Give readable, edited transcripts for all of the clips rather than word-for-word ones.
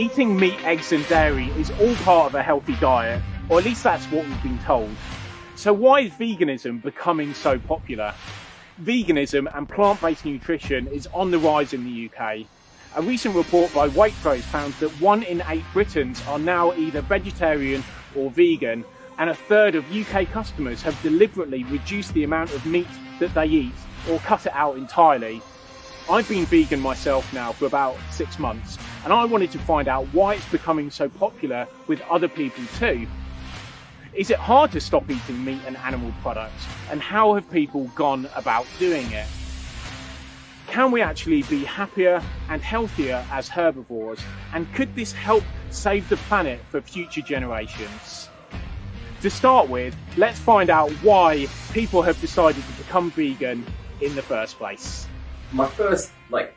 Eating meat, eggs and dairy is all part of a healthy diet, or at least that's what we've been told. So why is veganism becoming so popular? Veganism and plant-based nutrition is on the rise in the UK. A recent report by Waitrose found that 1 in 8 Britons are now either vegetarian or vegan, and a third of UK customers have deliberately reduced the amount of meat that they eat or cut it out entirely. I've been vegan myself now for about 6 months, and I wanted to find out why it's becoming so popular with other people too. Is it hard to stop eating meat and animal products, and how have people gone about doing it? Can we actually be happier and healthier as herbivores, and could this help save the planet for future generations? To start with, let's find out why people have decided to become vegan in the first place. My first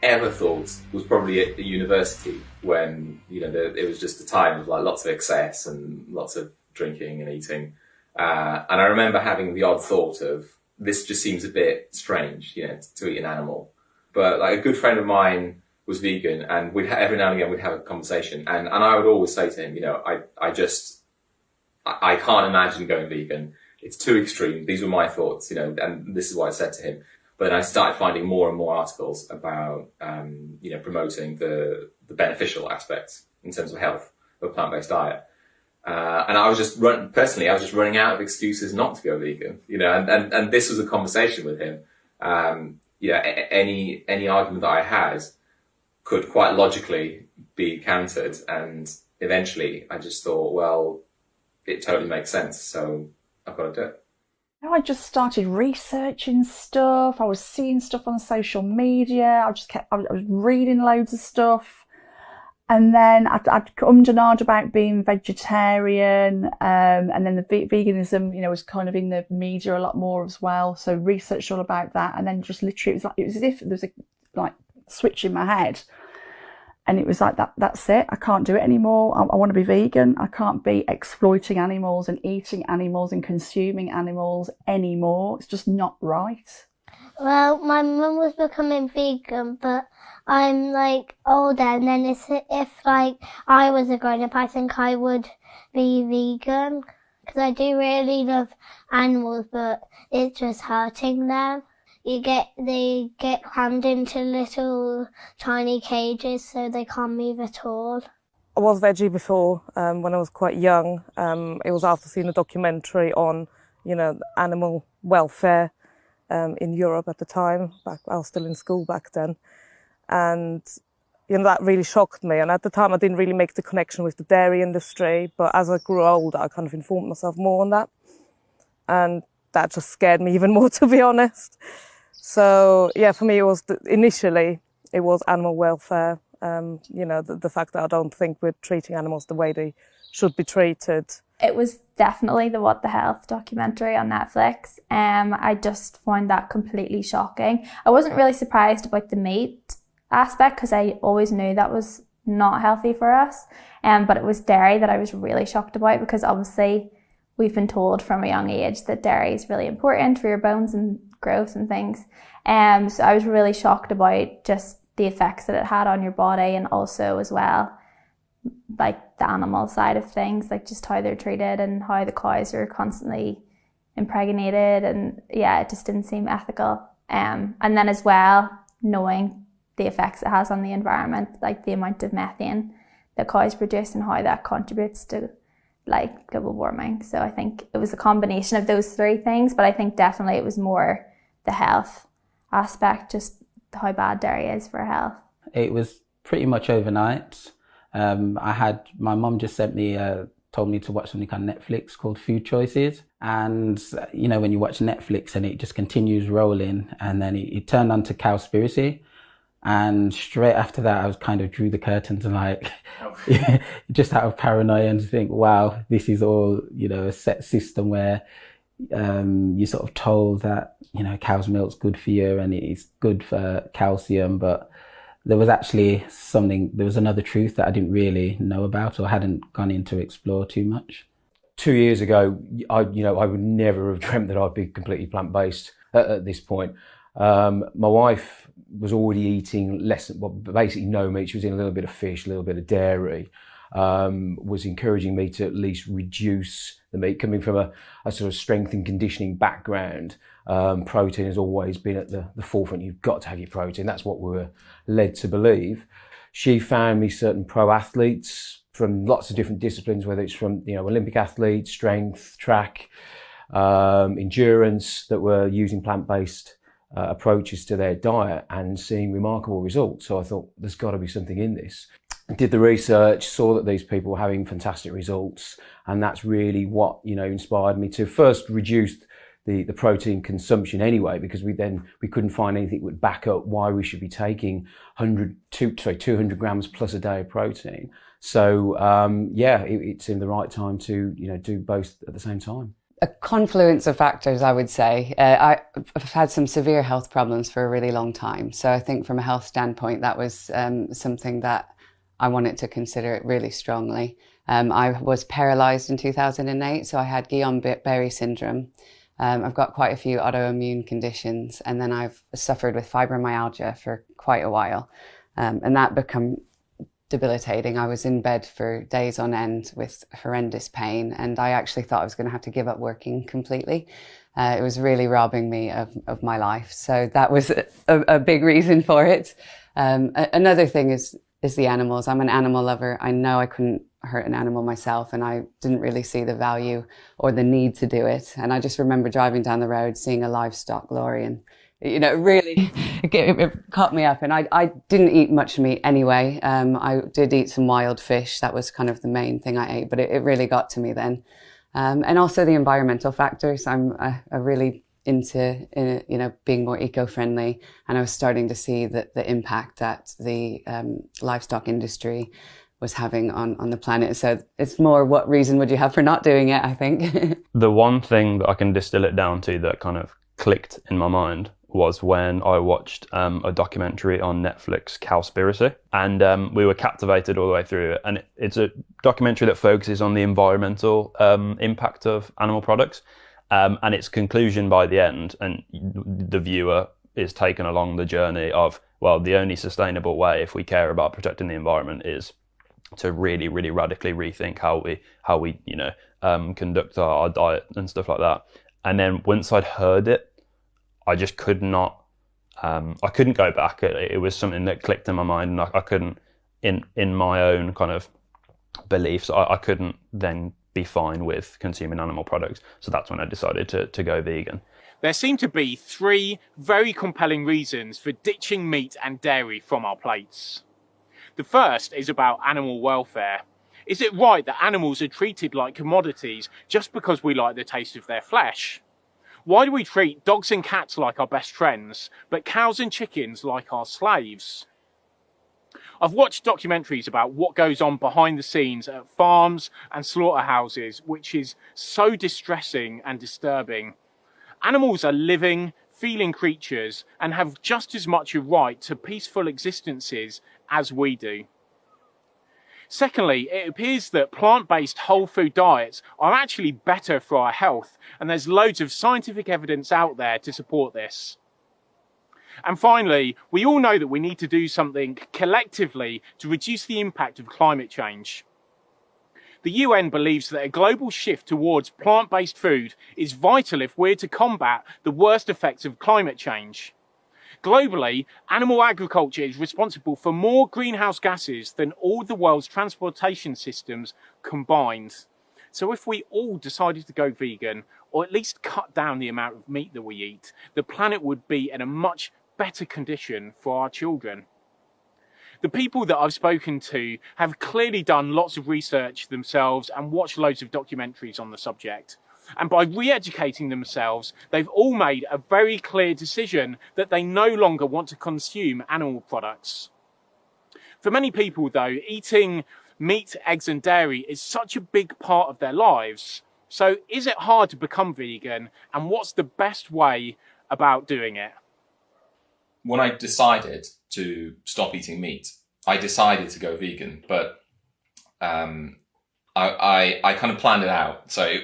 ever thought was probably at the university when it was just a time of lots of excess and lots of drinking and eating, and I remember having the odd thought of this just seems a bit strange, to eat an animal. But a good friend of mine was vegan, and every now and again we'd have a conversation, and I would always say to him, I can't imagine going vegan. It's too extreme. These were my thoughts, and this is what I said to him. But then I started finding more and more articles about, promoting the beneficial aspects in terms of health of a plant-based diet. And I was just running out of excuses not to go vegan, and this was a conversation with him. Any argument that I had could quite logically be countered. And eventually I just thought, well, it totally makes sense. So I've got to do it. I just started researching stuff. I was seeing stuff on social media. I was reading loads of stuff. And then I'd ummed and ahed about being vegetarian. And then the veganism, was kind of in the media a lot more as well. So researched all about that. And then just literally, it was as if there was a switch in my head. And it was that's it. I can't do it anymore. I want to be vegan. I can't be exploiting animals and eating animals and consuming animals anymore. It's just not right. Well, my mum was becoming vegan, but I'm older, and then if I was a grown up, I think I would be vegan, because I do really love animals, but it's just hurting them. They get crammed into little tiny cages, so they can't move at all. I was veggie before, when I was quite young. It was after seeing a documentary on, animal welfare in Europe at the time. I was still in school back then. And, that really shocked me. And at the time, I didn't really make the connection with the dairy industry. But as I grew older, I kind of informed myself more on that. And that just scared me even more, to be honest. So, yeah, for me, initially, it was animal welfare. The fact that I don't think we're treating animals the way they should be treated. It was definitely the What the Health documentary on Netflix. I just found that completely shocking. I wasn't really surprised about the meat aspect, because I always knew that was not healthy for us. But it was dairy that I was really shocked about, because obviously we've been told from a young age that dairy is really important for your bones and growth and things. So I was really shocked about just the effects that it had on your body, and also as well, the animal side of things, just how they're treated and how the cows are constantly impregnated, and yeah, it just didn't seem ethical. And then as well, knowing the effects it has on the environment, the amount of methane that cows produce and how that contributes to global warming. So I think it was a combination of those three things, but I think definitely it was more the health aspect, just how bad dairy is for health. It was pretty much overnight. My mum just told me to watch something on Netflix called Food Choices. And, when you watch Netflix and it just continues rolling, and then it turned on to Cowspiracy. And straight after that, I was kind of drew the curtains and just out of paranoia, and think, wow, this is all, a set system where you're sort of told that, cow's milk's good for you and it's good for calcium. But there was actually there was another truth that I didn't really know about or hadn't gone in to explore too much. 2 years ago, I would never have dreamt that I'd be completely plant-based at this point. My wife was already eating less, well, basically no meat. She was eating a little bit of fish, a little bit of dairy. Was encouraging me to at least reduce the meat. Coming from a sort of strength and conditioning background, protein has always been at the forefront. You've got to have your protein. That's what we were led to believe. She found me certain pro athletes from lots of different disciplines, whether it's from, you know, Olympic athletes, strength, track, endurance, that were using plant-based approaches to their diet and seeing remarkable results. So I thought, there's got to be something in this. Did the research, saw that these people were having fantastic results, and that's really what, you know, inspired me to first reduce the protein consumption anyway, because we couldn't find anything that would back up why we should be taking 200 grams plus a day of protein. So it seemed the right time to, you know, do both at the same time. A confluence of factors, I would say. I've had some severe health problems for a really long time. So I think from a health standpoint, that was something that I wanted to consider it really strongly. I was paralysed in 2008, so I had Guillain-Barré syndrome. I've got quite a few autoimmune conditions, and then I've suffered with fibromyalgia for quite a while. And that became debilitating. I was in bed for days on end with horrendous pain, and I actually thought I was going to have to give up working completely. It was really robbing me of my life. So that was a big reason for it. Another thing is the animals. I'm an animal lover. I know I couldn't hurt an animal myself, and I didn't really see the value or the need to do it. And I just remember driving down the road, seeing a livestock lorry, and, you know, really it caught me up. And I didn't eat much meat anyway. I did eat some wild fish. That was kind of the main thing I ate, but it really got to me then. And also the environmental factors. I'm really into, you know, being more eco-friendly, and I was starting to see the impact that the livestock industry was having on the planet. So it's more, what reason would you have for not doing it, I think. The one thing that I can distill it down to that kind of clicked in my mind was when I watched a documentary on Netflix, Cowspiracy, and we were captivated all the way through it. And it's a documentary that focuses on the environmental impact of animal products. And its conclusion by the end, and the viewer is taken along the journey of, well, the only sustainable way, if we care about protecting the environment, is to really, really radically rethink how we you know, conduct our diet and stuff like that. And then once I'd heard it, I just could not, I couldn't go back. It was something that clicked in my mind, and I couldn't, in my own kind of beliefs, I couldn't then be fine with consuming animal products. So that's when I decided to go vegan. There seem to be three very compelling reasons for ditching meat and dairy from our plates. The first is about animal welfare. Is it right that animals are treated like commodities just because we like the taste of their flesh? Why do we treat dogs and cats like our best friends, but cows and chickens like our slaves? I've watched documentaries about what goes on behind the scenes at farms and slaughterhouses, which is so distressing and disturbing. Animals are living, feeling creatures and have just as much a right to peaceful existences as we do. Secondly, it appears that plant-based whole food diets are actually better for our health, and there's loads of scientific evidence out there to support this. And finally, we all know that we need to do something collectively to reduce the impact of climate change. The UN believes that a global shift towards plant-based food is vital if we're to combat the worst effects of climate change. Globally, animal agriculture is responsible for more greenhouse gases than all the world's transportation systems combined. So if we all decided to go vegan, or at least cut down the amount of meat that we eat, the planet would be in a much better condition for our children. The people that I've spoken to have clearly done lots of research themselves and watched loads of documentaries on the subject. And by re-educating themselves, they've all made a very clear decision that they no longer want to consume animal products. For many people though, eating meat, eggs and dairy is such a big part of their lives. So is it hard to become vegan, and what's the best way about doing it? When I decided to stop eating meat, I decided to go vegan, but I kind of planned it out. So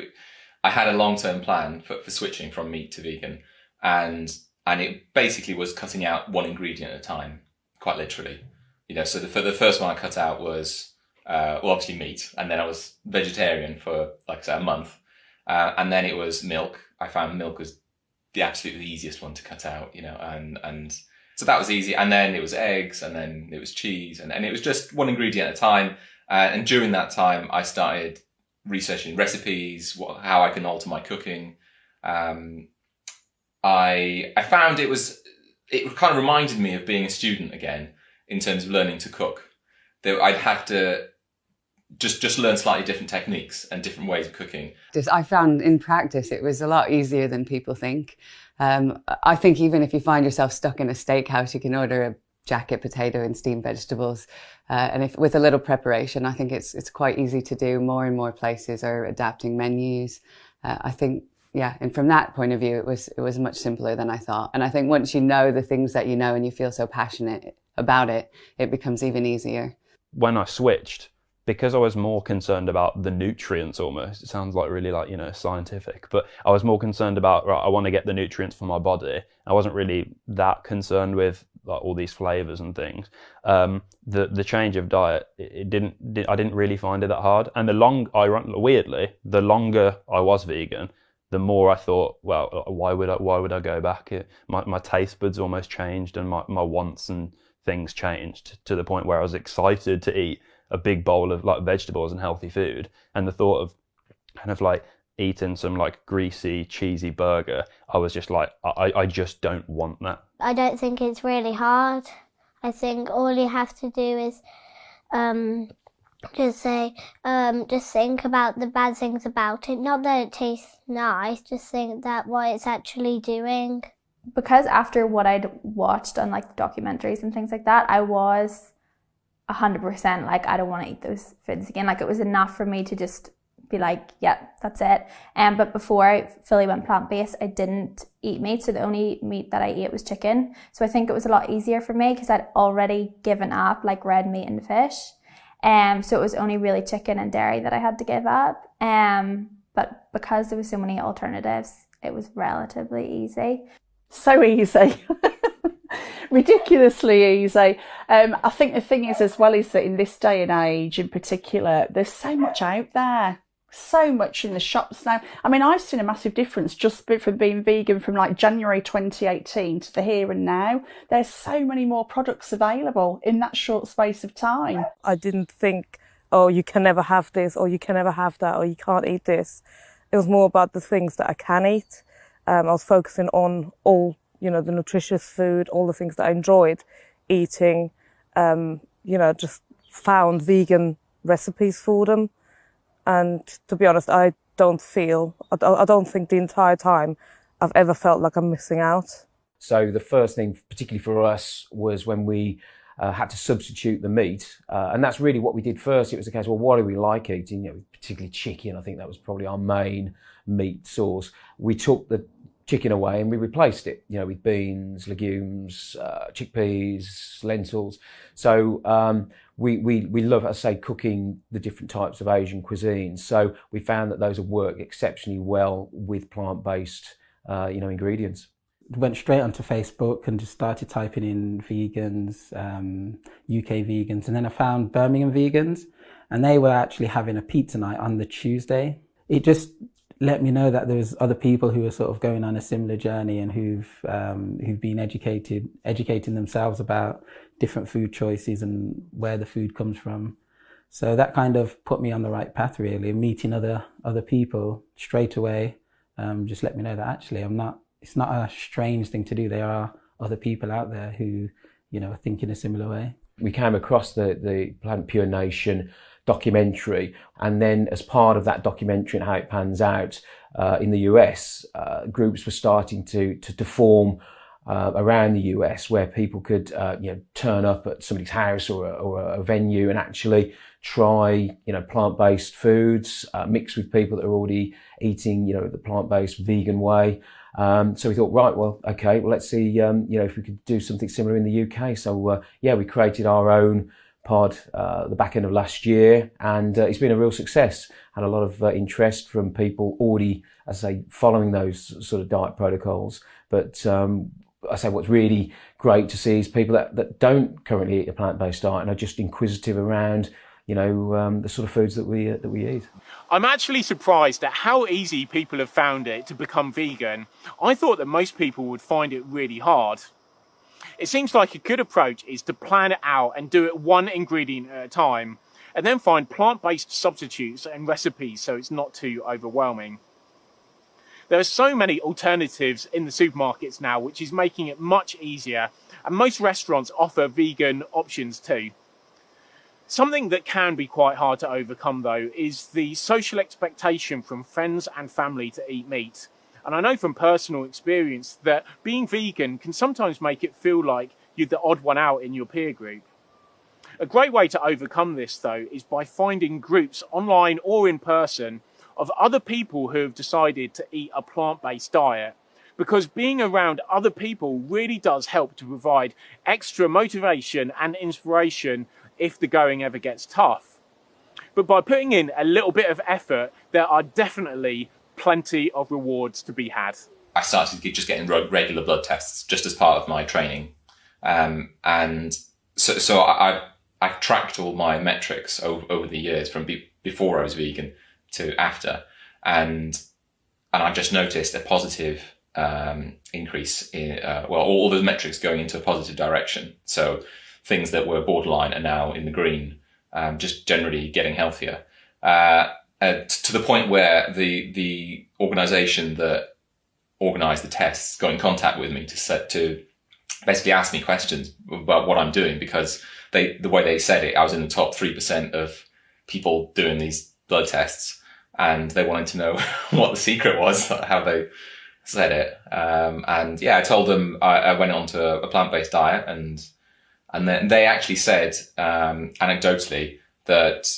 I had a long-term plan for switching from meat to vegan, and And it basically was cutting out one ingredient at a time, quite literally. So the first one I cut out was, obviously meat. And then I was vegetarian for, like I said, a month. And then it was milk. I found milk was the absolutely easiest one to cut out, and so that was easy. And then it was eggs, and then it was cheese, and it was just one ingredient at a time. And during that time, I started researching recipes, how I can alter my cooking. I found it kind of reminded me of being a student again in terms of learning to cook. That I'd have to just learn slightly different techniques and different ways of cooking. I found in practice it was a lot easier than people think. I think even if you find yourself stuck in a steakhouse, you can order a jacket potato and steamed vegetables. And if with a little preparation, I think it's quite easy to do. More and more places are adapting menus. I think, yeah, and from that point of view, it was much simpler than I thought. And I think once you know the things that you know and you feel so passionate about it, it becomes even easier. When I switched, because I was more concerned about the nutrients almost, it sounds like really scientific, but I was more concerned about, right, I want to get the nutrients for my body. I wasn't really that concerned with like all these flavors and things. The change of diet, I didn't really find it that hard. And weirdly, the longer I was vegan, the more I thought, well, why would I go back? My taste buds almost changed, and my wants and things changed to the point where I was excited to eat a big bowl of like vegetables and healthy food. And the thought of kind of like eating some like greasy, cheesy burger, I was just like, I just don't want that. I don't think it's really hard. I think all you have to do is just think about the bad things about it. Not that it tastes nice, just think that what it's actually doing. Because after what I'd watched on like the documentaries and things like that, I was 100% like, I don't want to eat those foods again. Like, it was enough for me to just be like, yeah, that's it. But before I fully went plant-based, I didn't eat meat. So the only meat that I ate was chicken. So I think it was a lot easier for me because I'd already given up like red meat and fish. So it was only really chicken and dairy that I had to give up. But because there were so many alternatives, it was relatively easy. So easy. Ridiculously easy. I think the thing is as well is that in this day and age in particular, there's so much out there. So much in the shops now. I mean, I've seen a massive difference just from being vegan from like January 2018 to the here and now. There's so many more products available in that short space of time. I didn't think, oh, you can never have this, or you can never have that, or you can't eat this. It was more about the things that I can eat. I was focusing on all, the nutritious food, all the things that I enjoyed eating, just found vegan recipes for them. And to be honest, I don't think the entire time I've ever felt like I'm missing out. So the first thing, particularly for us, was when we had to substitute the meat. And that's really what we did first. It was a case, well, what do we like eating? Particularly chicken. I think that was probably our main meat source. We took the chicken away and we replaced it, with beans, legumes, chickpeas, lentils. So we love, as I say, cooking the different types of Asian cuisines. So we found that those have worked exceptionally well with plant-based, ingredients. Went straight onto Facebook and just started typing in vegans, UK vegans, and then I found Birmingham vegans, and they were actually having a pizza night on the Tuesday. It just let me know that there's other people who are sort of going on a similar journey and who've been educating themselves about different food choices and where the food comes from. So that kind of put me on the right path, really. Meeting other people straight away just let me know that actually it's not a strange thing to do. There are other people out there who, are thinking a similar way. We came across the Plant Pure Nation documentary, and then as part of that documentary and how it pans out in the US, groups were starting to form around the US where people could turn up at somebody's house or a venue and actually try plant-based foods, mix with people that are already eating the plant-based vegan way. So we thought, right, well, okay, well, let's see if we could do something similar in the UK. So we created our own pod the back end of last year, and it's been a real success. Had a lot of interest from people already, as I say, following those sort of diet protocols. But I say what's really great to see is people that don't currently eat a plant-based diet and are just inquisitive around, you know, the sort of foods that we eat. I'm actually surprised at how easy people have found it to become vegan. I thought that most people would find it really hard. It seems like a good approach is to plan it out and do it one ingredient at a time, and then find plant-based substitutes and recipes so it's not too overwhelming. There are so many alternatives in the supermarkets now, which is making it much easier, and most restaurants offer vegan options too. Something that can be quite hard to overcome though is the social expectation from friends and family to eat meat. And I know from personal experience that being vegan can sometimes make it feel like you're the odd one out in your peer group. A great way to overcome this though is by finding groups online or in person of other people who have decided to eat a plant-based diet, because being around other people really does help to provide extra motivation and inspiration if the going ever gets tough. But by putting in a little bit of effort, there are definitely plenty of rewards to be had. I started just getting regular blood tests just as part of my training. And so I tracked all my metrics over the years from before I was vegan to after. And I just noticed a positive increase in, all the metrics going into a positive direction. So things that were borderline are now in the green, just generally getting healthier. To the point where the organisation that organised the tests got in contact with me to basically ask me questions about what I'm doing, because the way they said it, I was in the top 3% of people doing these blood tests, and they wanted to know what the secret was, how they said it. And yeah, I told them I went on to a plant-based diet, and then they actually said, anecdotally, that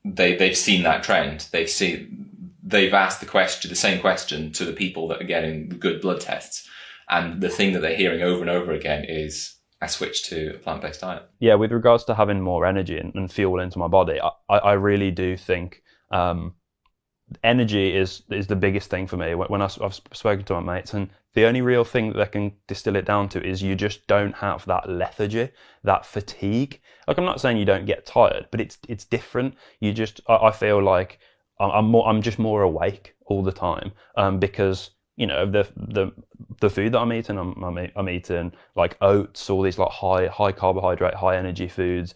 they've seen that trend. They've asked the same question to the people that are getting the good blood tests. And the thing that they're hearing over and over again is, I switched to a plant-based diet. Yeah, with regards to having more energy and fuel into my body, I really do think energy is the biggest thing for me. When I've spoken to my mates, and the only real thing that they can distill it down to is you just don't have that lethargy, that fatigue. Like, I'm not saying you don't get tired, but it's different. I feel like I'm just more awake all the time, because you know the food that I'm eating, I'm eating like oats, all these like high carbohydrate, high energy foods.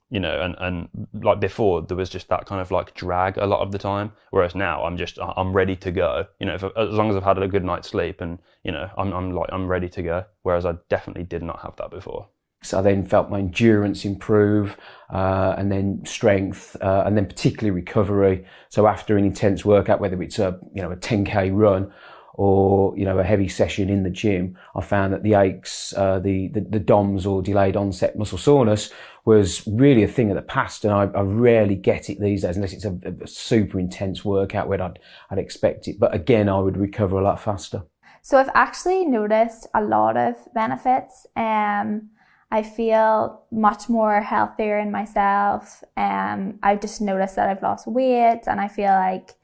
You know, and like before there was just that kind of like drag a lot of the time, whereas now I'm ready to go. You know, as long as I've had a good night's sleep, and you know, I'm ready to go. Whereas I definitely did not have that before. So I then felt my endurance improve, and then strength, and then particularly recovery. So after an intense workout, whether it's a 10K run or a heavy session in the gym, I found that the aches, the DOMS, or delayed onset muscle soreness, was really a thing of the past, and I rarely get it these days unless it's a super intense workout where I'd expect it. But again, I would recover a lot faster. So I've actually noticed a lot of benefits. I feel much more healthier in myself. I've just noticed that I've lost weight, and I feel like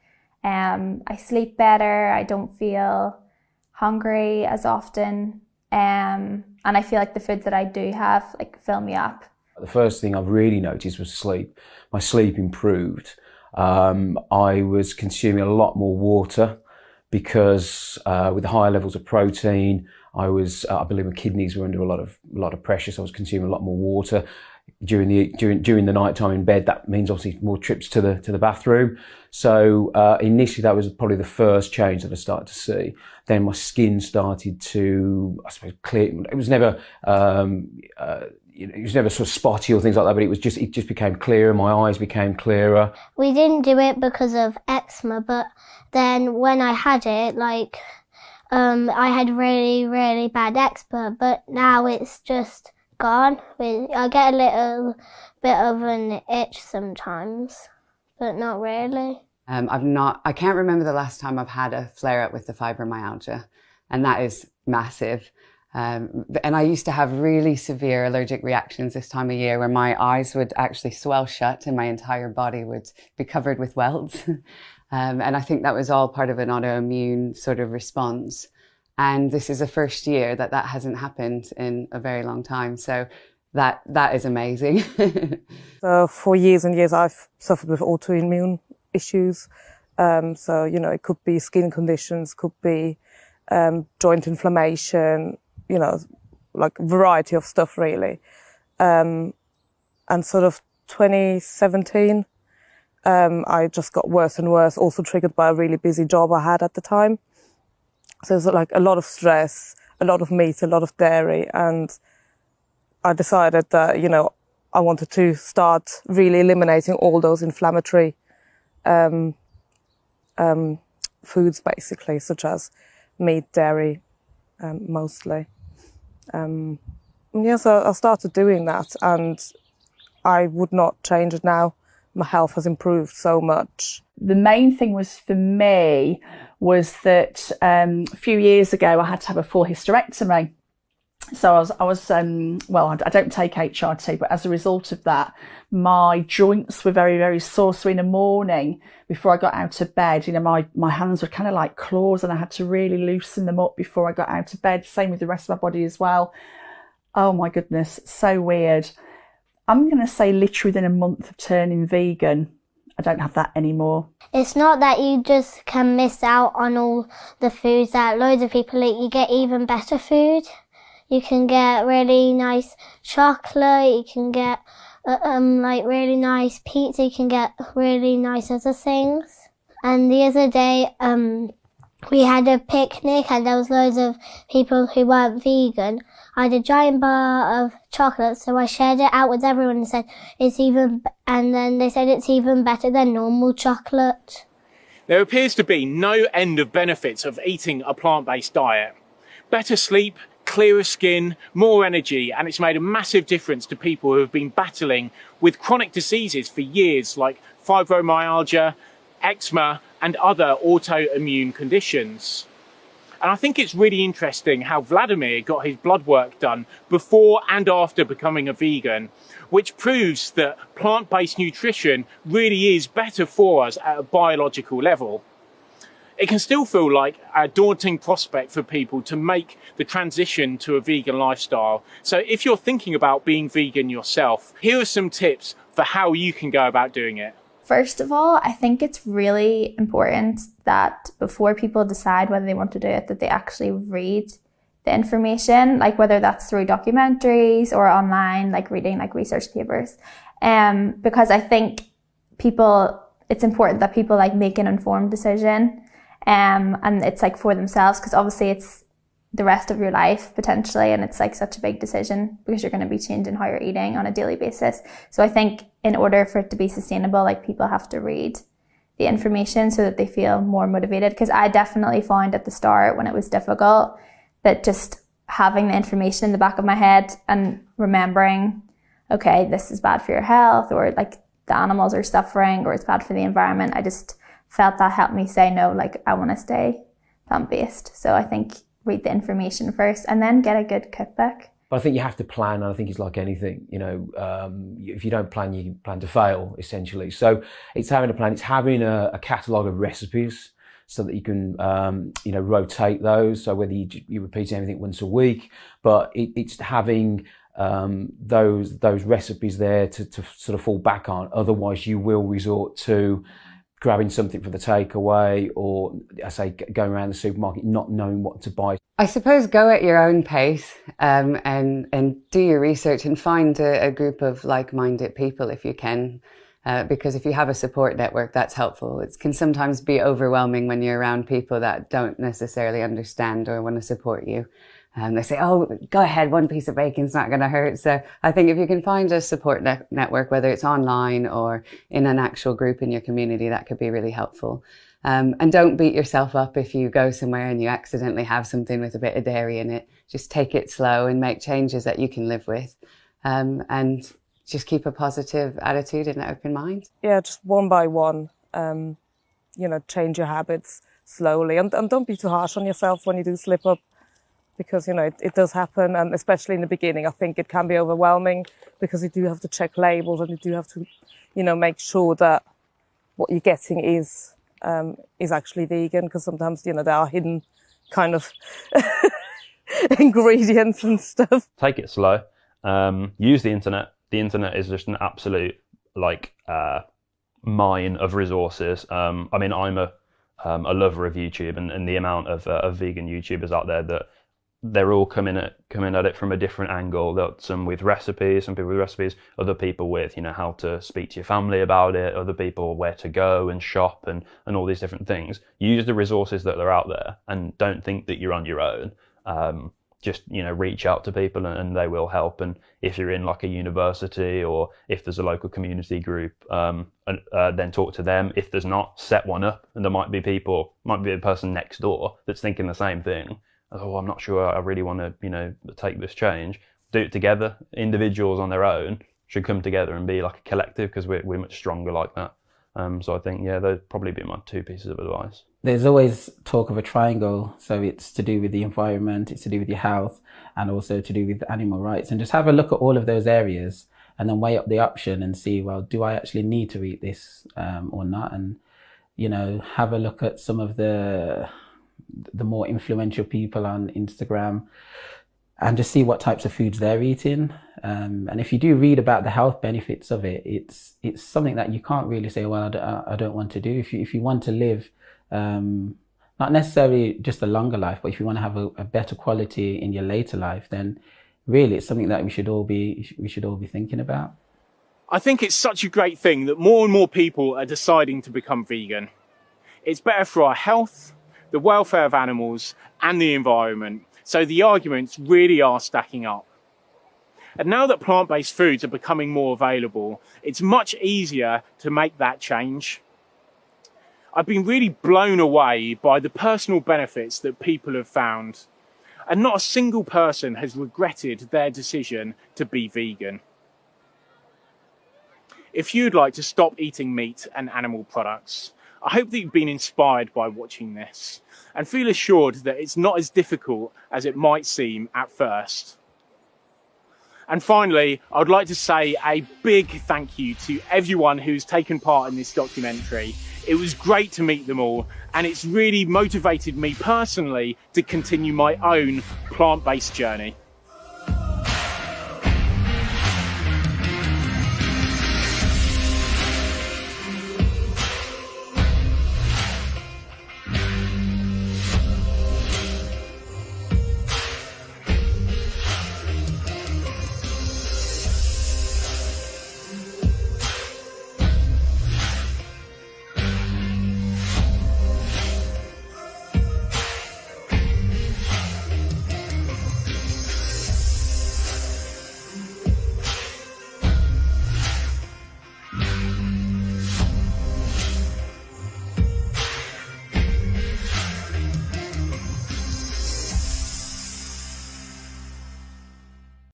I sleep better. I don't feel hungry as often. And I feel like the foods that I do have like fill me up. The first thing I've really noticed was sleep. My sleep improved. I was consuming a lot more water because with the higher levels of protein, I believe my kidneys were under a lot of pressure, so I was consuming a lot more water during the night time in bed. That means obviously more trips to the bathroom. So initially that was probably the first change that I started to see. Then my skin started to, I suppose, clear. It was never it was never sort of spotty or things like that, but it just became clearer. My eyes became clearer. We didn't do it because of eczema, but then when I had it, I had really, really bad eczema, but now it's just gone. I get a little bit of an itch sometimes, but not really. I can't remember the last time I've had a flare-up with the fibromyalgia, and that is massive. And I used to have really severe allergic reactions this time of year where my eyes would actually swell shut and my entire body would be covered with welts. And I think that was all part of an autoimmune sort of response. And this is the first year that hasn't happened in a very long time. So that is amazing. So for years and years, I've suffered with autoimmune issues. So, you know, it could be skin conditions, could be joint inflammation, you know, like a variety of stuff really. And sort of 2017, I just got worse and worse, also triggered by a really busy job I had at the time. So there's like a lot of stress, a lot of meat, a lot of dairy, and I decided that, you know, I wanted to start really eliminating all those inflammatory foods, basically, such as meat, dairy, mostly. Yeah, so I started doing that, and I would not change it now. My health has improved so much. The main thing was for me was that a few years ago I had to have a full hysterectomy. So I was well, I don't take HRT, but as a result of that, my joints were very, very sore. So in the morning, before I got out of bed, you know, my hands were kind of like claws, and I had to really loosen them up before I got out of bed. Same with the rest of my body as well. Oh my goodness, so weird. I'm going to say literally within a month of turning vegan, I don't have that anymore. It's not that you just can miss out on all the foods that loads of people eat. You get even better food. You can get really nice chocolate. You can get like really nice pizza. You can get really nice other things. And the other day, we had a picnic and there was loads of people who weren't vegan. I had a giant bar of chocolate, so I shared it out with everyone and said and then they said it's even better than normal chocolate. There appears to be no end of benefits of eating a plant-based diet. Better sleep, clearer skin, more energy, and it's made a massive difference to people who have been battling with chronic diseases for years, like fibromyalgia, eczema, and other autoimmune conditions. And I think it's really interesting how Vladimir got his blood work done before and after becoming a vegan, which proves that plant-based nutrition really is better for us at a biological level. It can still feel like a daunting prospect for people to make the transition to a vegan lifestyle. So if you're thinking about being vegan yourself, here are some tips for how you can go about doing it. First of all, I think it's really important that before people decide whether they want to do it, that they actually read the information, like whether that's through documentaries or online, like reading like research papers. Because I think it's important that people like make an informed decision, and it's like for themselves, because obviously it's the rest of your life potentially, and it's like such a big decision because you're going to be changing how you're eating on a daily basis. So I think in order for it to be sustainable, like people have to read the information so that they feel more motivated. Because I definitely found at the start when it was difficult that just having the information in the back of my head and remembering, okay, this is bad for your health, or like the animals are suffering, or it's bad for the environment. I just felt that helped me say no, like I want to stay plant-based. So I think read the information first and then get a good cookbook. But I think you have to plan, and I think it's like anything, you know, if you don't plan, you plan to fail, essentially. So it's having a plan, it's having a catalogue of recipes so that you can, you know, rotate those. So whether you repeat anything once a week, but it's having those recipes there to sort of fall back on. Otherwise, you will resort to grabbing something for the takeaway, or I say going around the supermarket not knowing what to buy. I suppose go at your own pace, and do your research and find a group of like-minded people if you can, because if you have a support network, that's helpful. It can sometimes be overwhelming when you're around people that don't necessarily understand or want to support you. They say, oh, go ahead, one piece of bacon's not going to hurt. So I think if you can find a support network, whether it's online or in an actual group in your community, that could be really helpful. And don't beat yourself up if you go somewhere and you accidentally have something with a bit of dairy in it. Just take it slow and make changes that you can live with. And just keep a positive attitude and an open mind. Yeah, just one by one, you know, change your habits slowly. And don't be too harsh on yourself when you do slip up, because, you know, it does happen. And especially in the beginning, I think it can be overwhelming because you do have to check labels and you do have to, you know, make sure that what you're getting is actually vegan, because sometimes, you know, there are hidden kind of ingredients and stuff. Take it slow. Use the internet. The internet is just an absolute mine of resources. I mean, I'm a lover of YouTube, and the amount of vegan YouTubers out there that they're all coming at it from a different angle. Some with recipes, some people with recipes, other people with, you know, how to speak to your family about it, other people where to go and shop and all these different things. Use the resources that are out there and don't think that you're on your own. Just, you know, reach out to people and they will help. And if you're in like a university or if there's a local community group, then talk to them. If there's not, set one up, and there might be a person next door that's thinking the same thing. Oh, I'm not sure I really want to, you know, take this change. Do it together. Individuals on their own should come together and be like a collective, because we're much stronger like that. So I think, yeah, those probably be my 2 pieces of advice. There's always talk of a triangle. So it's to do with the environment, it's to do with your health, and also to do with animal rights. And just have a look at all of those areas and then weigh up the option and see, well, do I actually need to eat this or not? And, you know, have a look at some of the more influential people on Instagram and just see what types of foods they're eating. And if you do read about the health benefits of it, it's something that you can't really say, well, I don't want to do. If you want to live, not necessarily just a longer life, but if you want to have a better quality in your later life, then really it's something that we should all be thinking about. I think it's such a great thing that more and more people are deciding to become vegan. It's better for our health, the welfare of animals, and the environment. So the arguments really are stacking up. And now that plant-based foods are becoming more available, it's much easier to make that change. I've been really blown away by the personal benefits that people have found, and not a single person has regretted their decision to be vegan. If you'd like to stop eating meat and animal products, I hope that you've been inspired by watching this and feel assured that it's not as difficult as it might seem at first. And finally, I'd like to say a big thank you to everyone who's taken part in this documentary. It was great to meet them all, and it's really motivated me personally to continue my own plant-based journey.